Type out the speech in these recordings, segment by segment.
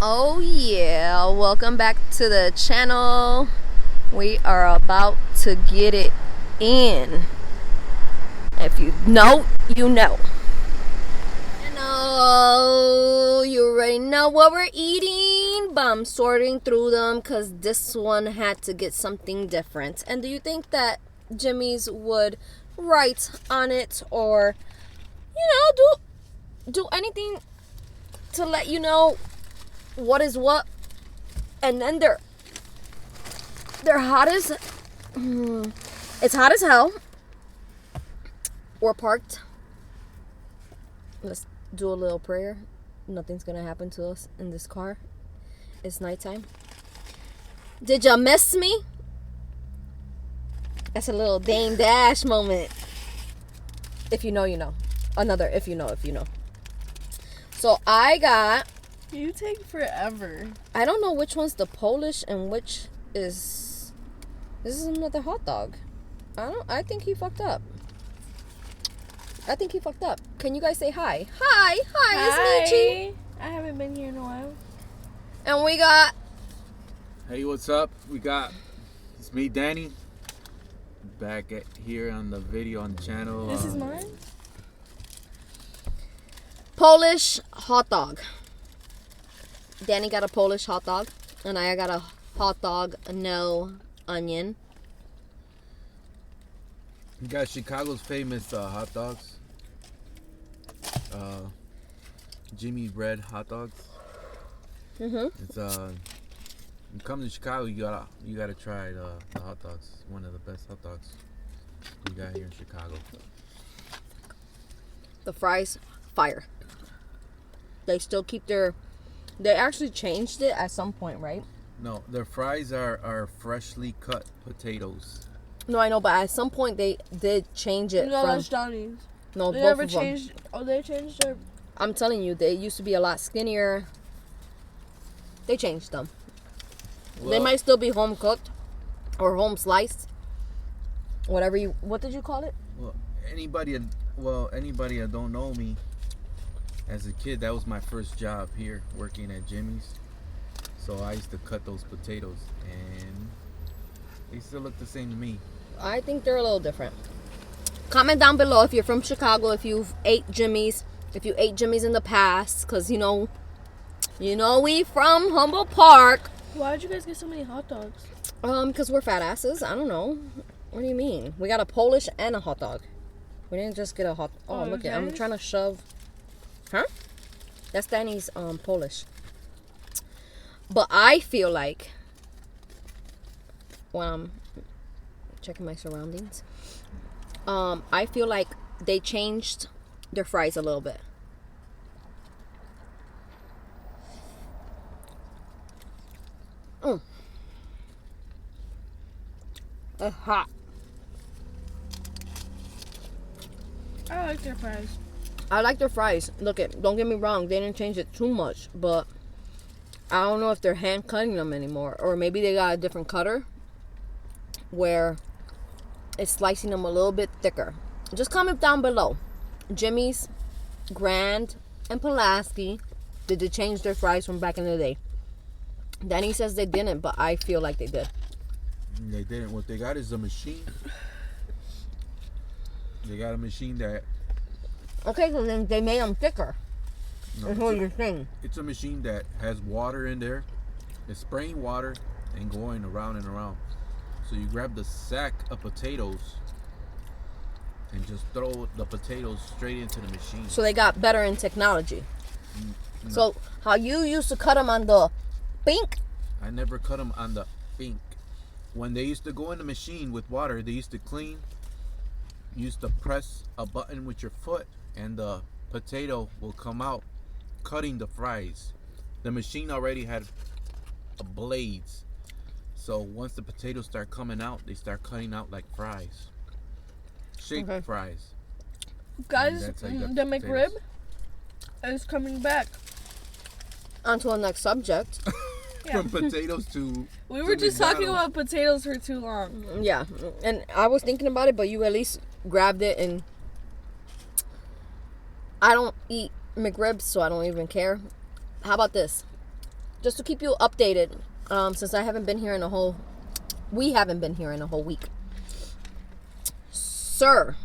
Oh yeah, welcome back to the channel. We are about to get it in. If you know, you know. You already know what we're eating, but I'm sorting through them because this one had to get something different. And do you think that Jimmy's would write on it or, do anything to let you know what is what? And then they're hot as it's hot as hell. We're parked. Let's do a little prayer. Nothing's gonna happen to us in this car. It's nighttime. Did you miss me? That's a little Dame Dash moment. If you know, you know. Another if you know. So I got... You take forever. I don't know which one's the Polish and which is... This is another hot dog. I think he fucked up. Can you guys say hi? Hi, it's Michi. I haven't been here in a while. And we got... Hey, what's up? It's me, Danny. Back here on the video on the channel. This is mine? Polish hot dog. Danny got a Polish hot dog. And I got a hot dog, no onion. You got Chicago's famous hot dogs. Jimmy Bread hot dogs. It's you come to Chicago, you gotta try the hot dogs. One of the best hot dogs we got here in Chicago. The fries, fire. They still keep their... They actually changed it at some point, right? No, their fries are freshly cut potatoes. No, I know, but at some point they did change it. No, from... that's Johnny's. No, they both never of them. changed. Oh, they changed their... I'm telling you, they used to be a lot skinnier. They changed them. Well, They might still be home cooked or home sliced. Whatever you... What did you call it? Well, anybody that don't know me, as a kid, that was my first job here, working at Jimmy's. So I used to cut those potatoes, and they still look the same to me. I think they're a little different. Comment down below if you're from Chicago, if you've ate Jimmy's, if you ate Jimmy's in the past, because you know we from Humboldt Park. Why did you guys get so many hot dogs? Because we're fat asses. I don't know. What do you mean? We got a Polish and a hot dog. We didn't just get a hot... Oh, look at... I'm trying to shove... Huh? That's Danny's Polish. But I feel like... When I'm checking my surroundings... I feel like they changed their fries a little bit. It's hot. I like their fries. I like their fries. Look don't get me wrong, they didn't change it too much, but I don't know if they're hand cutting them anymore, or maybe they got a different cutter where it's slicing them a little bit thicker. Just comment down below. Jimmy's, Grand, and Pulaski, did they change their fries from back in the day? Danny says they didn't, but I feel like they did. They didn't. What they got is a machine. They got a machine that... Okay, so then they made them thicker. No, That's what you're saying. It's a machine that has water in there. It's spraying water and going around and around. So you grab the sack of potatoes and just throw the potatoes straight into the machine. So they got better in technology. No. So how you used to cut them on the pink? I never cut them on the pink. When they used to go in the machine with water, they used to clean. You used to press a button with your foot and the potato will come out, cutting the fries. The machine already had blades. So once the potatoes start coming out, they start cutting out like fries. Shaped fries. Guys, That's how you got the potatoes. McRib is coming back. On to the next subject. Yeah. From potatoes to... We were just talking about potatoes for too long. Yeah, and I was thinking about it, but you at least grabbed it, and I don't eat McRibs, so I don't even care. How about this? just to keep you updated, since I haven't been here in a whole, we haven't been here in a whole week. Sir,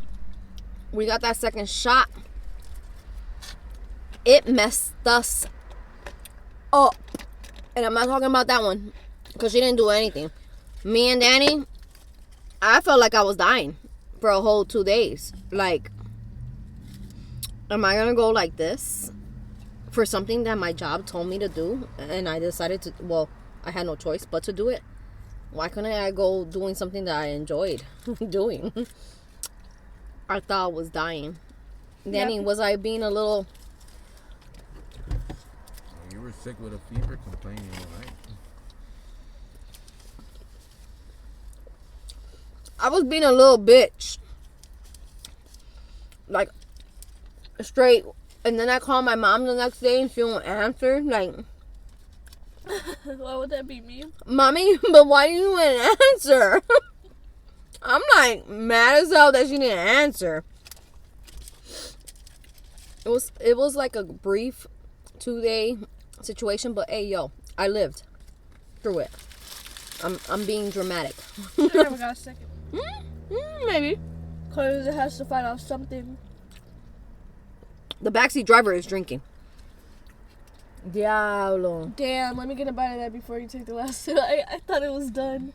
we got that second shot. It messed us up. And I'm not talking about that one, because she didn't do anything. Me and Danny, I felt like I was dying for a whole 2 days. Like, am I going to go like this for something that my job told me to do? And I decided to, well, I had no choice but to do it. Why couldn't I go doing something that I enjoyed doing? I thought I was dying. Danny, was I being a little... You were sick with a fever, complaining, right? I was being a little bitch. Like, straight. And then I called my mom the next day and she won't answer. Like, Why would that be me? Mommy, but why you didn't answer? I'm like mad as hell that she didn't answer. It was like a brief 2-day situation, but hey, yo, I lived through it. I'm being dramatic. I never got a second. Maybe. Because it has to fight off something. The backseat driver is drinking. Diablo. Damn, let me get a bite of that before you take the last sip. I thought it was done.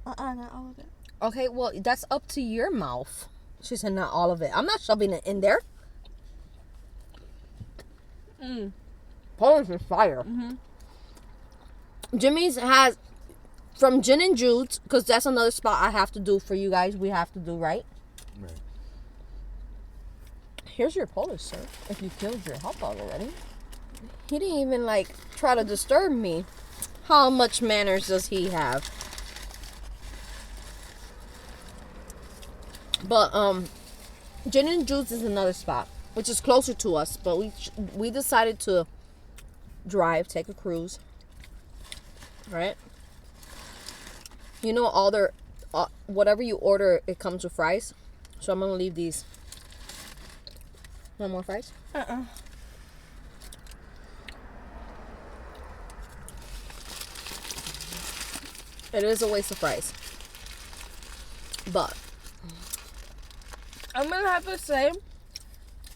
Not all of it. Okay, well, that's up to your mouth. She said not all of it. I'm not shoving it in there. Polish is fire. Jimmy's has, from Gin and Jude's, because that's another spot I have to do for you guys. We have to do, right? Right. Here's your Polish, sir. If you killed your hot dog already. He didn't even, like, try to disturb me. How much manners does he have? But, Gin and Jude's is another spot, which is closer to us. But we decided to drive, take a cruise. Right? You know, all their, whatever you order, it comes with fries. So I'm going to leave these. No more fries? It is a waste of fries. But I'm going to have to say,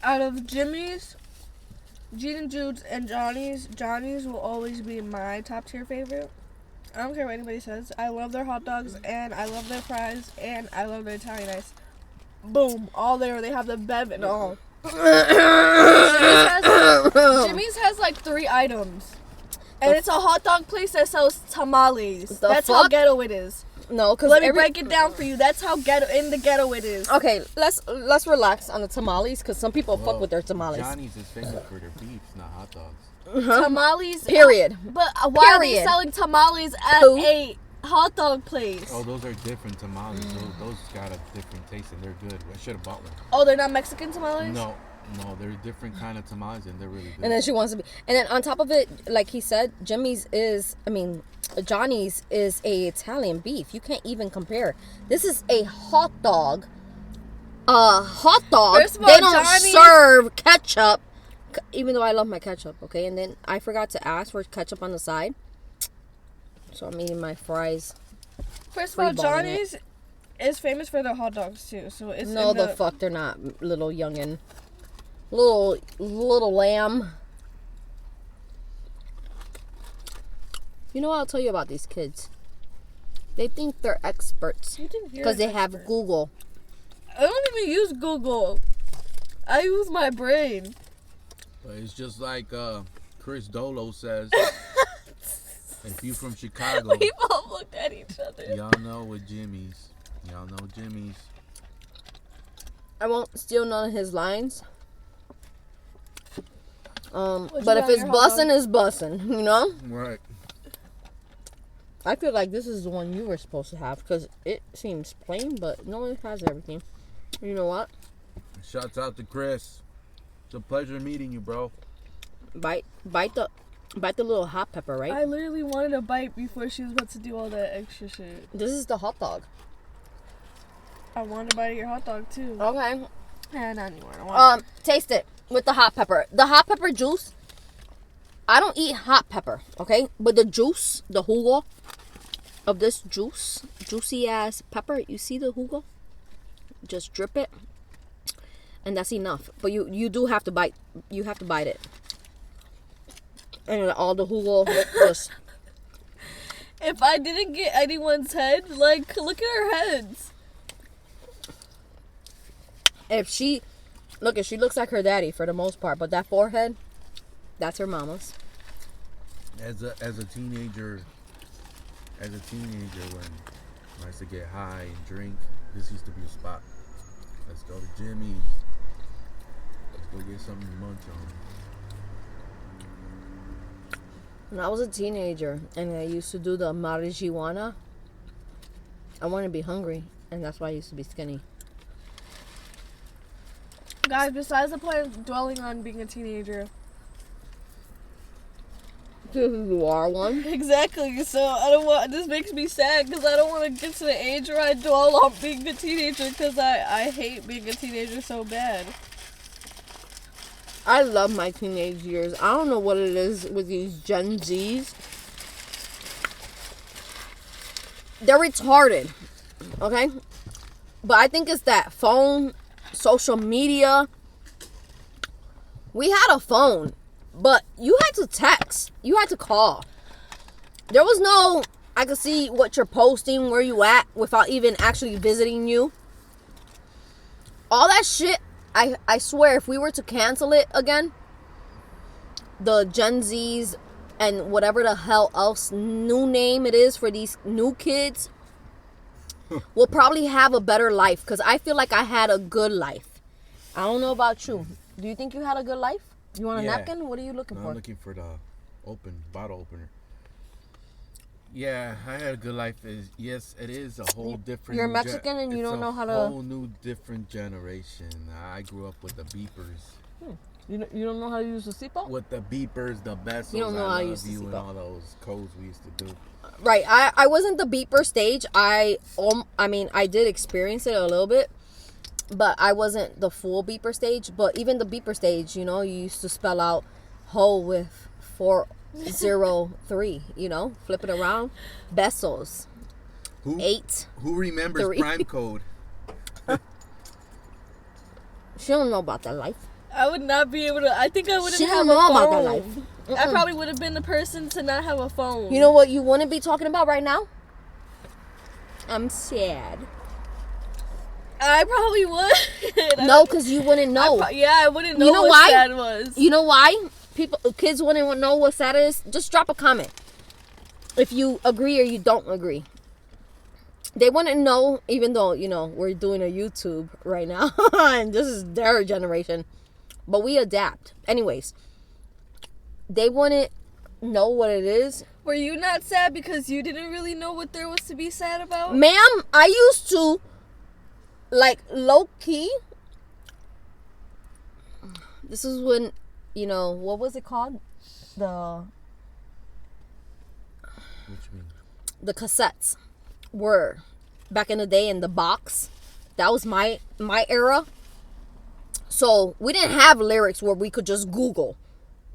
out of Jimmy's, Gene and Jude's, and Johnny's will always be my top tier favorite. I don't care what anybody says. I love their hot dogs, and I love their fries, and I love their Italian ice. Boom. All there. They have the bev and all. Jimmy's has like 3 items. And it's a hot dog place that sells tamales. That's how ghetto it is. no, because Let me break it down for you. That's how in the ghetto it is. Okay, let's relax on the tamales, because some people fuck with their tamales. Johnny's is famous for their beefs, not hot dogs. Tamales. Period. But why are they Period. selling tamales at Who? a hot dog place? Oh, those are different tamales. Those got a different taste and they're good. I should have bought one. Oh, they're not Mexican tamales? No, they're different kind of tamales and they're really good. And then she wants to be, and then on top of it, like he said, Johnny's is a Italian beef. You can't even compare. This is a hot dog. Hot dog. First of all, they don't Johnny's serve ketchup, even though I love my ketchup. Okay, and then I forgot to ask for ketchup on the side, so I'm eating my fries. First of all, Free-balling Johnny's is famous for their hot dogs too. So it's No, in the fuck they're not, little youngin. Little lamb. You know what I'll tell you about these kids? They think they're experts You think you're because they an have expert. Google. I don't even use Google. I use my brain. But it's just like Chris Dolo says. If you from Chicago, We both looked at each other. y'all know what Jimmy's. Y'all know Jimmy's. I won't steal none of his lines. What you But got if in it's your hot bussin', it's bussin', you know? Right. I feel like this is the one you were supposed to have because it seems plain, but no one has everything. You know what? Shouts out to Chris. It's a pleasure meeting you, bro. Bite the little hot pepper, right? I literally wanted a bite before she was about to do all that extra shit. This is the hot dog. I wanted a bite of your hot dog too. Okay. Yeah, not anymore. I want Taste it with the hot pepper. The hot pepper juice. I don't eat hot pepper, okay? But the juice, the jugo of this juice, juicy ass pepper, you see the jugo? Just drip it. And that's enough. But you do have to bite. You have to bite it. And all the jugo just... If I didn't get anyone's head, like, look at our heads. If she... Look, she looks like her daddy for the most part. But that forehead, that's her mama's. As a teenager, when I used to get high and drink, this used to be a spot. Let's go to Jimmy's. Let's go get something to munch on. When I was a teenager and I used to do the marijuana, I wanted to be hungry. And that's why I used to be skinny. Guys, besides the point of dwelling on being a teenager. You are one. Exactly. So I don't want. This makes me sad because I don't want to get to the age where I dwell on being a teenager because I hate being a teenager so bad. I love my teenage years. I don't know what it is with these Gen Zs. They're retarded. Okay? But I think it's that phone, social media. We had a phone, but you had to text. You had to call. There was no, I could see what you're posting, where you at, without even actually visiting you. All that shit, I swear, if we were to cancel it again, the Gen Zs and whatever the hell else new name it is for these new kids will probably have a better life. Because I feel like I had a good life. I don't know about you. Do you think you had a good life? You want a napkin? What are you looking for? I'm looking for the bottle opener. Yeah, I had a good life. Yes, it is a whole different... You're Mexican and you don't know how to... It's a whole new different generation. I grew up with the beepers. You don't know how to use the seatbelt? With the beepers, the best. You don't know how to use the and seatbelt. all those codes we used to do. Right. I wasn't the beeper stage. I mean, I did experience it a little bit. But I wasn't the full beeper stage. But even the beeper stage, you used to spell out ho with 403, flip it around. Besos. Who 8. Who remembers 3. prime code? She don't know about that life. I would not be able to. I think I wouldn't She have don't know a about phone. that life. I probably would have been the person to not have a phone. You know what you wouldn't be talking about right now? I'm sad. I probably would. No, because you wouldn't know. I wouldn't know, You know what why? sad was. You know why? Kids wouldn't know what sad is. Just drop a comment if you agree or you don't agree. They wouldn't know, even though we're doing a YouTube right now, and this is their generation, but we adapt. Anyways, they wouldn't know what it is. Were you not sad because you didn't really know what there was to be sad about? Ma'am, I used to, low key. This is when, what was it called? What you mean? The cassettes were back in the day in the box. That was my era. So we didn't have lyrics where we could just Google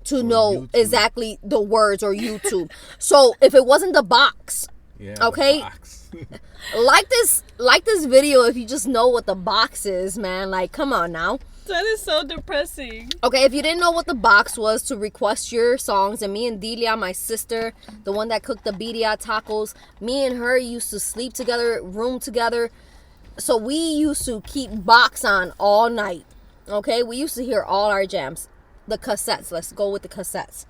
to know YouTube. exactly the words or YouTube. So if it wasn't the box, okay, The box. like this video if you just know what the box is, man. Come on now. That is so depressing. Okay, if you didn't know what the box was to request your songs, and me and Delia, my sister, the one that cooked the birria tacos, me and her used to sleep together, room together. So we used to keep box on all night. Okay, we used to hear all our jams. The cassettes. Let's go with the cassettes.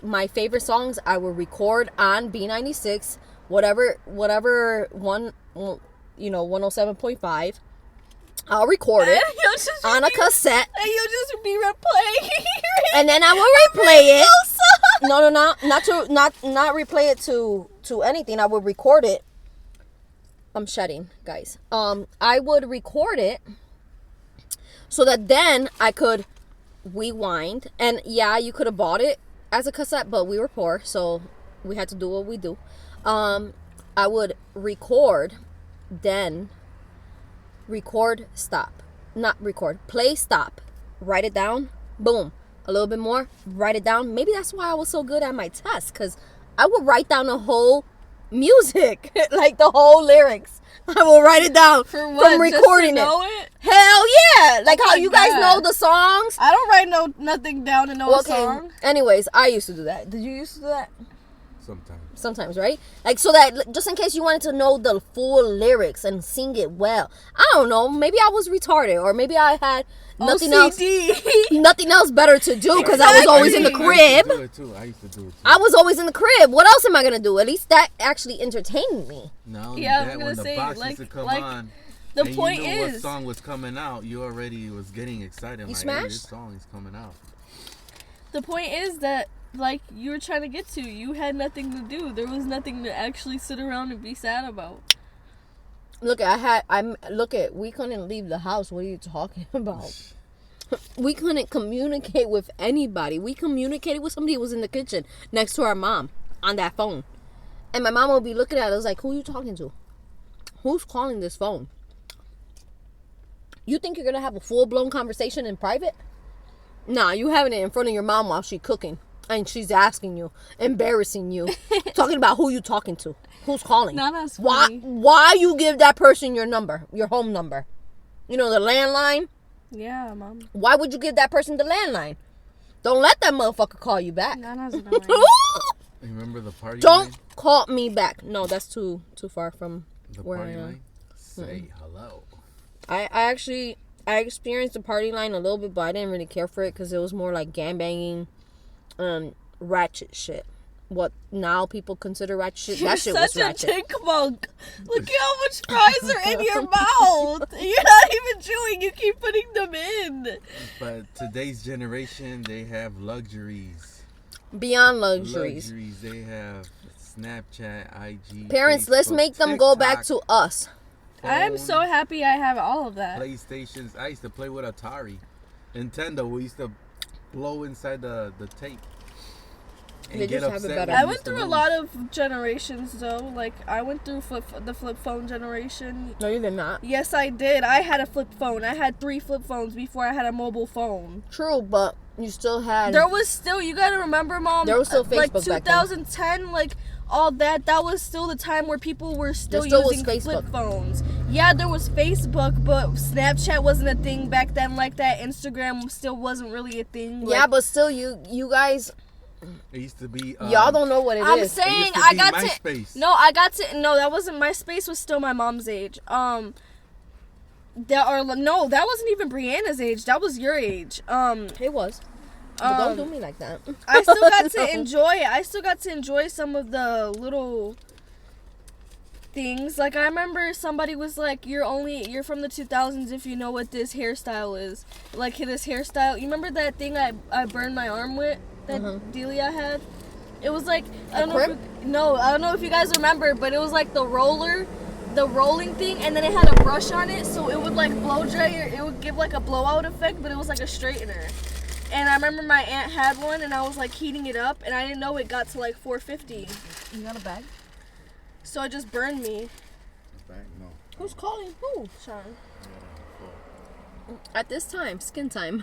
My favorite songs I would record on B96, whatever one, 107.5. I'll record it on a cassette. And you'll just be replaying it. And then I will replay it. No, not replay it to anything. I would record it. I'm shedding, guys. I would record it so that then I could rewind. And yeah, you could have bought it as a cassette, but we were poor, so we had to do what we do. I would record, then play, stop, write it down, boom, a little bit more, write it down. Maybe that's why I was so good at my test, because I would write down the whole music, like the whole lyrics. I will write it down For what? from recording Just to know it? Hell yeah! Like Oh how my you guys God. know the songs. I don't write nothing down to know a song. Anyways, I used to do that. Did you used to do that? Sometimes. Right? Like, so that just in case you wanted to know the full lyrics and sing it well. I don't know. Maybe I was retarded, or maybe I had nothing else better to do because I was always in the crib. I used to do it too. I was always in the crib. What else am I gonna do? At least that actually entertained me. Not only Yeah, I was that, gonna when the say, box like- used to come like, on, The and point you knew what is, song was coming out, you already was getting excited. You Like, hey, smashed? this song is coming out. the point is that, like you were trying to get to, you had nothing to do. There was nothing to actually sit around and be sad about. Look, we couldn't leave the house. What are you talking about? We couldn't communicate with anybody. We communicated with somebody who was in the kitchen next to our mom on that phone. And my mom would be looking at us like, who are you talking to? Who's calling this phone? You think you're going to have a full-blown conversation in private? Nah, you having it in front of your mom while she's cooking. And she's asking you, embarrassing you, talking about who you talking to. Who's calling? Not as funny. Why you give that person your number, your home number? You know, the landline? Yeah, Mom. Why would you give that person the landline? Don't let that motherfucker call you back. Not as annoying. You remember the party Don't line? call me back. No, that's too far from The where I party am. line? Say hello. I experienced the party line a little bit, but I didn't really care for it because it was more like gangbanging, ratchet shit. What now people consider ratchet shit? You're That shit was such a ratchet. chipmunk. Look at how much fries are in your mouth. You're not even chewing. You keep putting them in. But today's generation, they have luxuries. Beyond luxuries. They have Snapchat, IG. Parents, let's Facebook, make them go back TikTok, to us. I'm so phone, happy I have all of that. PlayStations. I used to play with Atari. Nintendo, we used to blow inside the tape. And They get just have it upset better. when I we went used to through a lose. lot of generations though. Like I went through the flip phone generation. No, you did not. Yes, I did. I had a flip phone. I had 3 flip phones before I had a mobile phone. True, but you still had. There was still, you gotta remember, Mom. There was still like Facebook back then. 2010, like all that. That was still the time where people were still, There still was using flip Facebook. phones. Yeah, there was Facebook, but Snapchat wasn't a thing back then like that. Instagram still wasn't really a thing. Yeah, but still, you guys, It used to be. y'all don't know what it I'm is. saying used to I be got MySpace. to. No, I got to. No, that wasn't. MySpace was still my mom's age. That wasn't even Brianna's age. That was your age. It was. But don't do me like that. I still got to enjoy it. I still got to enjoy some of the little things. Like I remember somebody was like, you're from the 2000s if you know what this hairstyle is. Like this hairstyle. You remember that thing I burned my arm with that Delia had? It was like I don't know if you guys remember, but it was like the rolling thing, and then it had a brush on it, so it would like blow dry it would give like a blowout effect, but it was like a straightener. And I remember my aunt had one, and I was like heating it up, and I didn't know it got to like 450. You got a bag? So it just burned me. No. Who's calling who? Sean. At this time, skin time.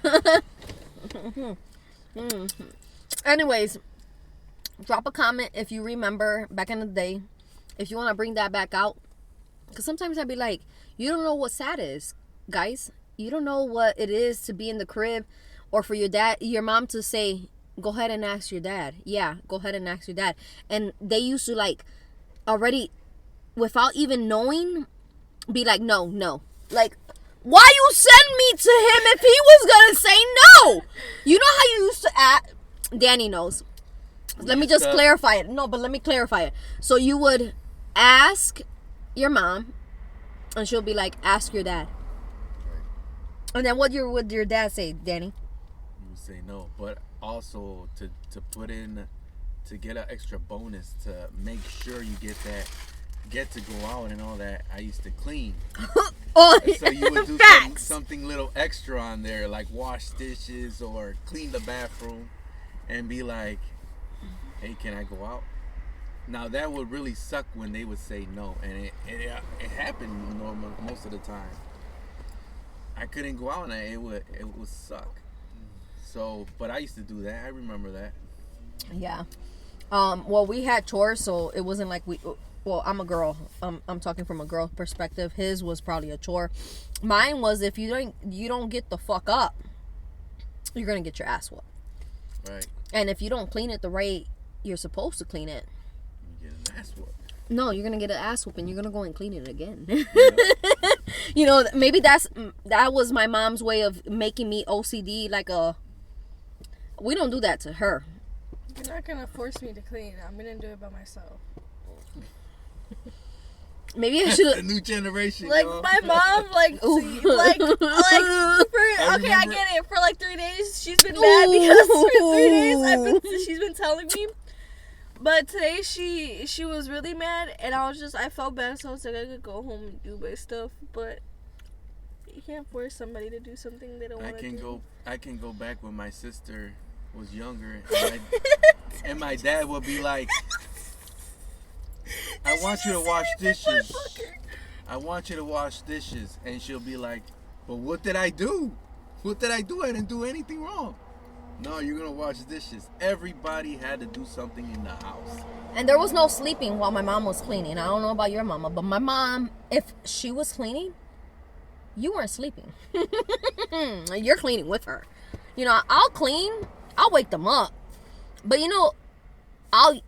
Anyways, drop a comment if you remember back in the day. If you want to bring that back out. Because sometimes I'd be like, you don't know what sad is, guys. You don't know what it is to be in the crib or for your mom to say, go ahead and ask your dad. Yeah, go ahead and ask your dad. And they used to like already, without even knowing, be like, no. Like, why you send me to him if he was gonna say no? You know how you used to act? Danny knows. Let me just clarify it. No, but let me clarify it. So you would ask your mom, and she'll be like, ask your dad. And then what would your dad say, Danny? You would say no, but also to put in, to get an extra bonus to make sure you get to go out and all that. I used to clean. Oh, So you would do facts. something little extra on there, like wash dishes or clean the bathroom, and be like, hey, can I go out? Now that would really suck when they would say no, and it happened most of the time. I couldn't go out, and it would suck. So, but I used to do that. I remember that. Yeah. Well, we had chores, so it wasn't like we. Well, I'm a girl. I'm talking from a girl perspective. His was probably a chore. Mine was if you don't get the fuck up, you're gonna get your ass whooped. Right. And if you don't clean it the way you're supposed to clean it, You get an ass whoop. no, you're gonna get an ass whooping. You're gonna go and clean it again. Yeah. You know, maybe that was my mom's way of making me OCD. We don't do that to her. You're not gonna force me to clean. I'm gonna do it by myself. Maybe I should The new generation. Like yo. my mom, like Ooh. for I okay, I remember- get it. For like 3 days, she's been mad because for 3 days she's been telling me. But today she was really mad, and I felt bad, so I was like I could go home and do my stuff. But you can't force somebody to do something they don't want to do. I can go back when my sister was younger, and my dad would be like, I want you to wash dishes. I want you to wash dishes. And she'll be like, but what did I do? What did I do? I didn't do anything wrong. No, you're going to wash dishes. Everybody had to do something in the house. And there was no sleeping while my mom was cleaning. I don't know about your mama, but my mom, if she was cleaning, you weren't sleeping. You're cleaning with her. You know, I'll clean. I'll wake them up. But, you know, I'll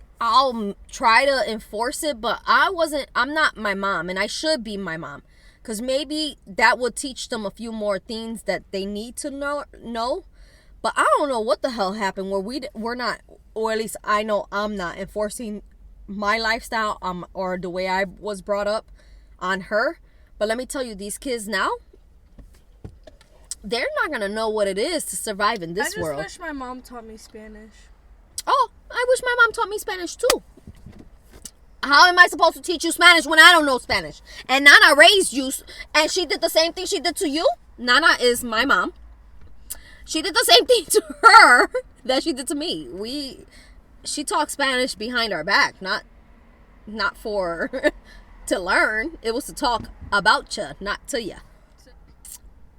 try to enforce it, but I'm not my mom, and I should be my mom. Because maybe that would teach them a few more things that they need to know. But I don't know what the hell happened where we're not, or at least I know I'm not enforcing my lifestyle or the way I was brought up on her. But let me tell you, these kids now, they're not going to know what it is to survive in this world. I just wish my mom taught me Spanish. Oh, I wish my mom taught me Spanish too. How am I supposed to teach you Spanish when I don't know Spanish? And Nana raised you, and she did the same thing she did to you. Nana is my mom. She did the same thing to her that she did to me. She talked Spanish behind our back, not for to learn. It was to talk about you, not to you.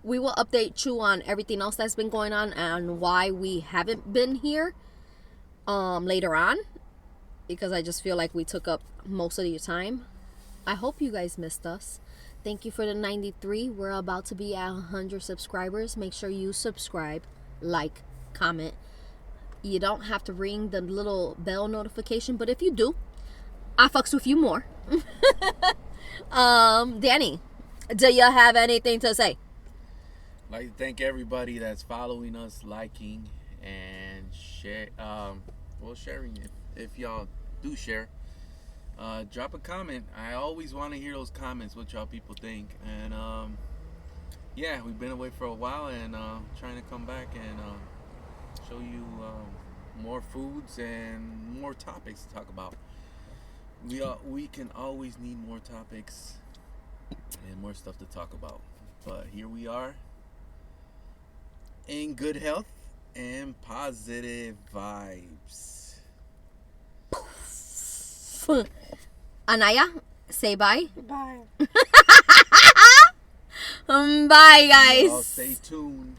We will update you on everything else that's been going on and why we haven't been here later on, because I just feel like we took up most of your time. I hope you guys missed us. Thank you for the 93. We're about to be at 100 subscribers. Make sure you subscribe, like, comment. You don't have to ring the little bell notification, but if you do, I fucks with you more. Danny, do you have anything to say? I'd like to thank everybody that's following us, liking, and share. Sharing it. If y'all do share, drop a comment. I always want to hear those comments, what y'all people think. And yeah, we've been away for a while, and trying to come back and show you more foods and more topics to talk about. We can always need more topics and more stuff to talk about. But here we are, in good health and positive vibes. Anaya, say bye. Bye. Bye, guys. Y'all stay tuned.